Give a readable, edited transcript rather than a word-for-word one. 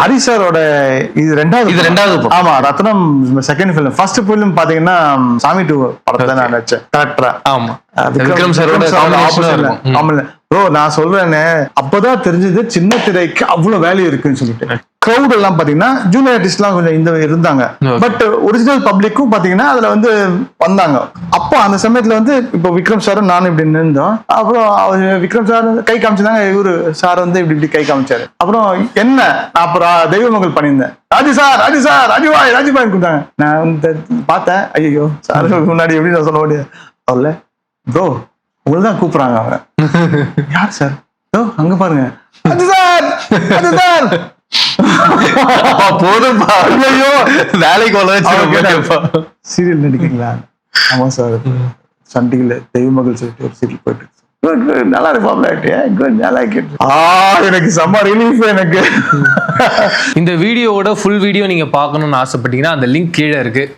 ஹரி சாரோட இது ரெண்டாவது ஆமா ரத்னம் செகண்ட் ஃபிலிம். ஃபர்ஸ்ட் ஃபிலிம் பாத்தீங்கன்னா சாமி 2 படத்துல நான் நடிச்சேன் கரெக்டரா. ஆமா விக்ரம் சாரோட ப்ரோ நான் சொல்றேன்னு அப்பதான் தெரிஞ்சது சின்ன திரைக்கு அவ்வளவு வேல்யூ இருக்குன்னு சொல்லிட்டு. கிரௌட் எல்லாம் பாத்தீங்கன்னா ஜூனியர் ஆர்டிஸ்ட் எல்லாம் கொஞ்சம் இந்த இருந்தாங்க. பட் ஒரிஜினல் பப்ளிக்கும் பாத்தீங்கன்னா அதுல வந்து வந்தாங்க. அப்போ அந்த சமயத்துல வந்து இப்போ விக்ரம் சாரும் நானும் இப்படி நின்றோம். அப்புறம் விக்ரம் சார் கை காமிச்சிருந்தாங்க, இவரு சார் வந்து இப்படி கை காமிச்சாரு. அப்புறம் என்ன நான் அப்புறம் தெய்வமகள் பண்ணியிருந்தேன். ராஜு சார் ராஜுபாய் கூப்பிட்டாங்க. நான் வந்து பார்த்தேன், ஐயோ சார் முன்னாடி எப்படி நான் சொல்ல முடியாது. அவர்ல ப்ரோ உங்களை தான் கூப்பிடுறாங்க. அவன் யார் சார்? அங்க பாருங்க போதும் வேலைக்கு சீரியல் நடிக்கிறீங்களா? ஆமா சார், சன் டிவில தெய்வமகள் சொல்லிட்டு ஒரு சீரியல் போயிட்டு நல்லா எனக்கு செம்ம ரிலீஃப். எனக்கு இந்த வீடியோவோட ஃபுல் வீடியோ நீங்க பார்க்கணும்னு ஆசைப்பட்டீங்கன்னா அந்த லிங்க் கீழே இருக்கு,